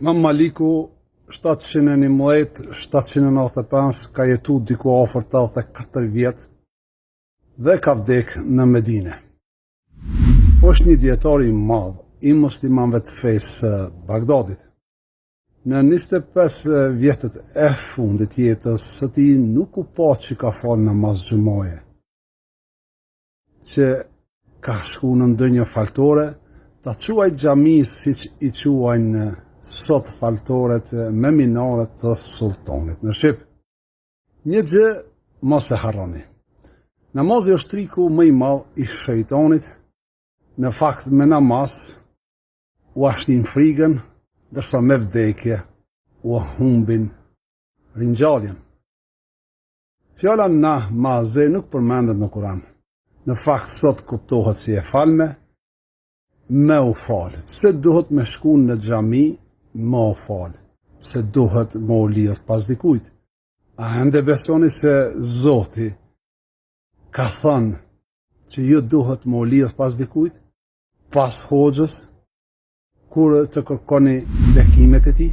Imam Maliku 711-795 ka jetu diku afër 84 vjet dhe ka vdek në Medine. Është një dietar i madh i muslimanëve të fesë Bagdadit. Në 25 vjetët e fundit jetës së tij nuk u pa që ka falë namaz xhumaje, që ka shku në ndonjë faltore, ta quaj xhamisë siç i quajnë sot faltoret me minaret të sultanit në Shqip. Një gjë mos e harroni. Namazi është triku më i madh i shejtanit. Në fakt me namaz u ashtin frigën, ndërsa me vdekje u humbin ringjalljen. Fjala namaze nuk përmendet në Kur'an. Në fakt sot kuptohet si e falme, me u falë. Se duhet me shku në xhami, me u falë. Se duhet me u lidh pas dikujt. A ende besoni se Zoti ka thënë që ju duhet me u lidh pas dikujt? Pas hoxhës, kur të kërkoni bekimet e tij?